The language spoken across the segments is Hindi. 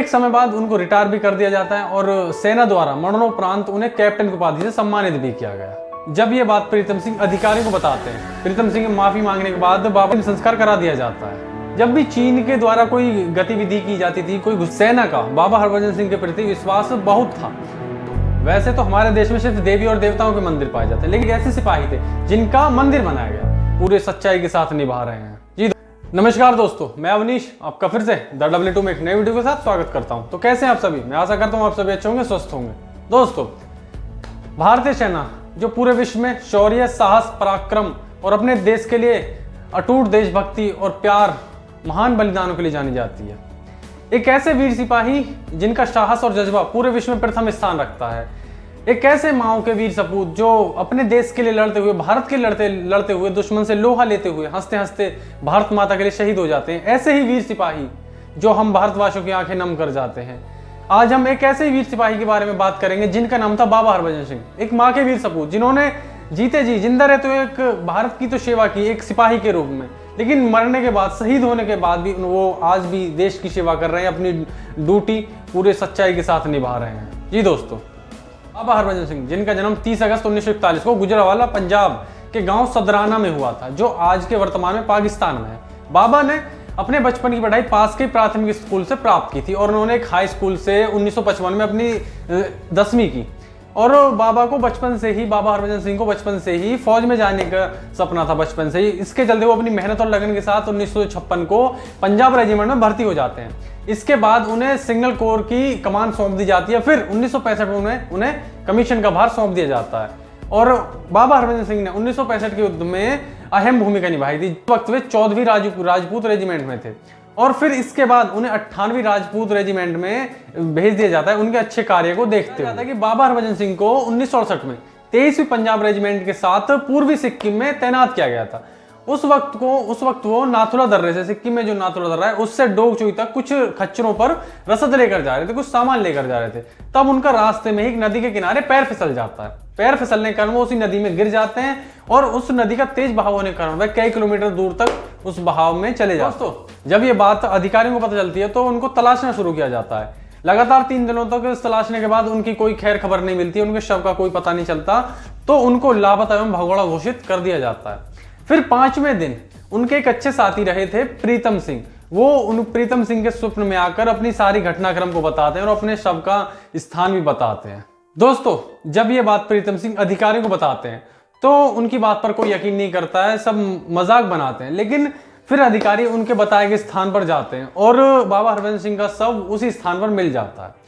एक समय बाद उनको रिटायर भी कर दिया जाता है और सेना द्वारा मरणोपरांत उन्हें कैप्टन की उपाधि से सम्मानित भी किया गया। जब ये बात प्रीतम सिंह अधिकारियों को बताते हैं, प्रीतम सिंह माफी मांगने के बाद बाबा का संस्कार करा दिया जाता है। जब भी चीन के द्वारा कोई गतिविधि की जाती थी, कोई सेना का बाबा हरभजन सिंह के प्रति विश्वास बहुत था। वैसे तो हमारे देश में सिर्फ देवी और देवताओं के मंदिर पाए जाते हैं, लेकिन ऐसे सिपाही थे जिनका मंदिर बनाया गया, पूरे सच्चाई के साथ निभा रहे हैं। जी नमस्कार दोस्तों, मैं अवनीश आपका फिर से W2 में एक नई वीडियो के साथ स्वागत करता हूं। तो कैसे हैं आप सभी? मैं आशा करता हूं आप सभी अच्छे होंगे, स्वस्थ होंगे। दोस्तों, भारतीय सेना जो पूरे विश्व में शौर्य, साहस, पराक्रम और अपने देश के लिए अटूट देशभक्ति और प्यार, महान बलिदानों के लिए जानी जाती है। एक ऐसे वीर सिपाही जिनका साहस और जज्बा पूरे विश्व में प्रथम स्थान रखता है। एक ऐसे माओ के वीर सपूत जो अपने देश के लिए लड़ते हुए, भारत के लड़ते हुए, दुश्मन से लोहा लेते हुए, हंसते हंसते भारत माता के लिए शहीद हो जाते हैं। ऐसे ही वीर सिपाही जो हम भारतवासियों की आंखें नम कर जाते हैं। आज हम एक ऐसे वीर सिपाही के बारे में बात करेंगे जिनका नाम था बाबा हरभजन सिंह, एक माँ के वीर सपूत जिन्होंने जीते जी जिंदा रहते हुए एक भारत की तो सेवा की एक सिपाही के रूप में, लेकिन मरने के बाद, शहीद होने के बाद भी वो आज भी देश की सेवा कर रहे हैं, अपनी ड्यूटी पूरे सच्चाई के साथ निभा रहे हैं। जी दोस्तों, बाबा हरभजन सिंह जिनका जन्म 30 अगस्त 1941 को गुजरांवाला पंजाब के गांव सदराना में हुआ था, जो आज के वर्तमान में पाकिस्तान में है। बाबा ने अपने बचपन की पढ़ाई पास के प्राथमिक स्कूल से प्राप्त की थी और उन्होंने एक हाई स्कूल से 1955 में अपनी 10वीं की। और बाबा हरभजन सिंह को बचपन से ही फौज में जाने का सपना था, बचपन से ही। इसके चलते वो अपनी मेहनत और लगन के साथ 1956 को पंजाब रेजिमेंट में भर्ती हो जाते हैं। इसके बाद उन्हें सिग्नल कोर की कमान सौंप दी जाती है। फिर 1965 में उन्हें कमीशन का भार सौंप दिया जाता है और बाबा हरभजन सिंह ने 1965 के युद्ध में अहम भूमिका निभाई थी। उस वक्त वे 14वीं राजपूत रेजिमेंट में थे और फिर इसके बाद उन्हें 98वीं राजपूत रेजिमेंट में भेज दिया जाता है उनके अच्छे कार्य को देखते हुए। कि बाबा हरभजन सिंह को 1968 में 23वीं पंजाब रेजिमेंट के साथ पूर्वी सिक्किम में तैनात किया गया था। उस वक्त वो नाथुला दर्रे से, सिक्किम में जो नाथुला दर्रा है, उससे डोगचुई तक कुछ खच्चरों पर रसद लेकर जा रहे थे, कुछ सामान लेकर जा रहे थे। तब उनका रास्ते में ही एक नदी के किनारे पैर फिसल जाता है। पैर फिसलने के कारण वो उसी नदी में गिर जाते हैं और उस नदी का तेज बहाव होने के कारण वह कई किलोमीटर दूर तक उस बहाव में चले जाते हैं। जब ये बात अधिकारियों को पता चलती है तो उनको तलाशना शुरू किया जाता है। लगातार 3 दिनों तक तलाशने के बाद उनकी कोई खैर खबर नहीं मिलती, उनके शव का कोई पता नहीं चलता, तो उनको लापता एवं भगोड़ा घोषित कर दिया जाता है। फिर 5वें दिन उनके एक अच्छे साथी रहे थे प्रीतम सिंह। वो उन प्रीतम सिंह के स्वप्न में आकर अपनी सारी घटनाक्रम को बताते हैं और अपने शव का स्थान भी बताते हैं। दोस्तों, जब ये बात प्रीतम सिंह अधिकारियों को बताते हैं तो उनकी बात पर कोई यकीन नहीं करता है, सब मजाक बनाते हैं। लेकिन फिर अधिकारी उनके बताए गए स्थान पर जाते हैं और बाबा हरभजन सिंह का शव उसी स्थान पर मिल जाता है।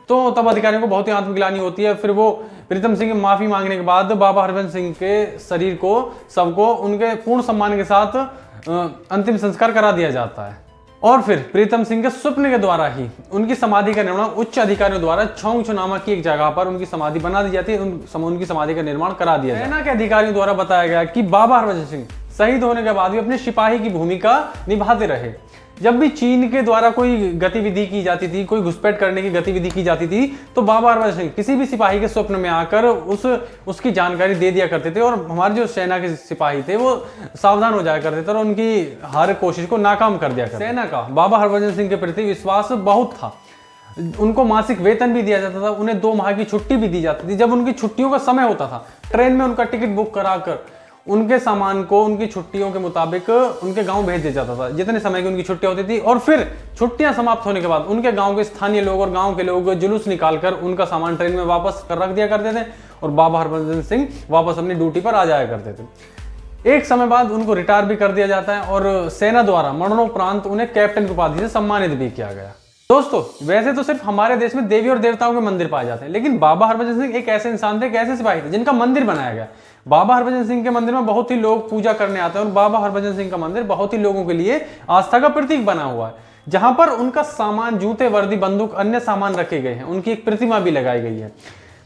तो तब अधिकारियों को बहुत ही आत्मग्लानि होती है। फिर वो प्रीतम सिंह की माफी मांगने के बाद बाबा हरभजन सिंह के शरीर को, सबको उनके पूर्ण सम्मान के साथ अंतिम संस्कार करा दिया जाता है। और फिर प्रीतम सिंह के स्वप्न के द्वारा ही उनकी समाधि का निर्माण उच्च अधिकारियों द्वारा छोंगछू नामक की एक जगह पर उनकी समाधि बना दी जाती है, उनकी समाधि का निर्माण करा दिया जाता है। सेना के अधिकारियों द्वारा बताया गया कि बाबा हरभजन सिंह शहीद होने के बाद भी अपने सिपाही की भूमिका निभाते रहे। जब भी चीन के द्वारा कोई गतिविधि की जाती थी, कोई घुसपैठ करने की गतिविधि की जाती थी, तो बाबा हरभजन सिंह किसी भी सिपाही के स्वप्न में आकर उसकी जानकारी दे दिया करते थे और हमारे जो सेना के सिपाही थे वो सावधान हो जाया करते थे और उनकी हर कोशिश को नाकाम कर दिया करते। सेना का बाबा हरभजन सिंह के प्रति विश्वास बहुत था। उनको मासिक वेतन भी दिया जाता था, उन्हें 2 माह की छुट्टी भी दी जाती थी। जब उनकी छुट्टियों का समय होता था, ट्रेन में उनका टिकट बुक कराकर उनके सामान को उनकी छुट्टियों के मुताबिक उनके गांव भेज दिया जाता था, जितने समय की उनकी छुट्टियां होती थी। और फिर छुट्टियां समाप्त होने के बाद उनके गांव के स्थानीय लोग और गांव के लोग जुलूस निकालकर उनका सामान ट्रेन में वापस रख दिया करते थे और बाबा हरभजन सिंह वापस अपनी ड्यूटी पर आ जाया करते थे। एक समय बाद उनको रिटायर भी कर दिया जाता है और सेना द्वारा मरणोपरांत उन्हें कैप्टन की उपाधि से सम्मानित भी किया गया। दोस्तों, वैसे तो सिर्फ हमारे देश में देवी और देवताओं के मंदिर पाए जाते हैं, लेकिन बाबा हरभजन सिंह एक ऐसे इंसान थे, एक ऐसे सिपाही थे जिनका मंदिर बनाया गया। बाबा हरभजन सिंह के मंदिर में बहुत ही लोग पूजा करने आते हैं और बाबा हरभजन सिंह का मंदिर बहुत ही लोगों के लिए आस्था का प्रतीक बना हुआ है, जहां पर उनका सामान, जूते, वर्दी, बंदूक, अन्य सामान रखे गए हैं। उनकी एक प्रतिमा भी लगाई गई है।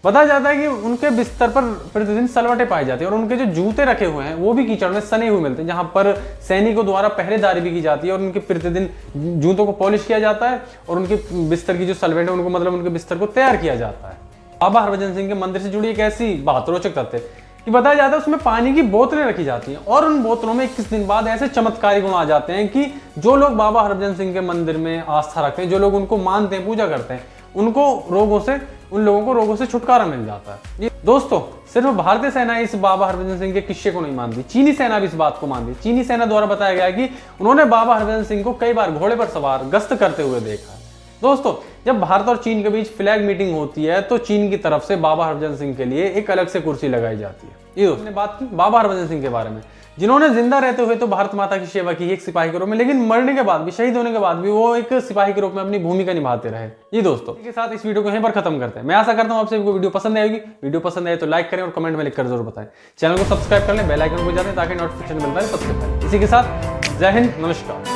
बताया जाता है कि उनके बिस्तर पर प्रतिदिन सलवटें पाई जाती है और उनके जो जूते रखे हुए हैं वो भी कीचड़ में सने हुए मिलते हैं, जहां पर सैनिकों द्वारा पहरेदारी भी की जाती है और उनके प्रतिदिन जूतों को पॉलिश किया जाता है और उनके बिस्तर की जो सलवटें उनको, मतलब उनके बिस्तर को तैयार किया जाता है। बाबा हरभजन सिंह के मंदिर से जुड़ी एक ऐसी बात, रोचक तथ्य कि बताया जाता है उसमें पानी की बोतलें रखी जाती हैं और उन बोतलों में 21 दिन बाद ऐसे चमत्कारी गुण आ जाते हैं कि जो लोग बाबा हरभजन सिंह के मंदिर में आस्था रखते हैं, जो लोग उनको मानते हैं, पूजा करते हैं, उन लोगों को रोगों से छुटकारा मिल जाता है। ये दोस्तों सिर्फ भारतीय सेना इस बाबा हरभजन सिंह के किस्से को नहीं मानती, चीनी सेना भी इस बात को मानती। चीनी सेना द्वारा बताया गया कि उन्होंने बाबा हरभजन सिंह को कई बार घोड़े पर सवार गश्त करते हुए देखा है। दोस्तों जब भारत और चीन के बीच फ्लैग मीटिंग होती है तो चीन की तरफ से बाबा हरभजन सिंह के लिए एक अलग से कुर्सी लगाई जाती है। ये दोस्तों ने बात की बाबा हरभजन सिंह के बारे में, जिन्होंने जिंदा रहते हुए तो भारत माता की सेवा की एक सिपाही के रूप में, लेकिन मरने के बाद भी, शहीद होने के बाद भी वो एक सिपाही के रूप में अपनी भूमिका निभाते रहे। ये दोस्तों के साथ इस वीडियो को यहीं पर खत्म करते हैं। मैं आशा करता हूं आपसे वीडियो पसंद आएगी। वीडियो पसंद आए तो लाइक करें और कमेंट में लिखकर जरूर बताएं। चैनल को सब्सक्राइब कर लें, बेल आइकन को बजा दें ताकि नोटिफिकेशन मिलता है सबसे पहले। इसी के साथ जय हिंद, नमस्कार।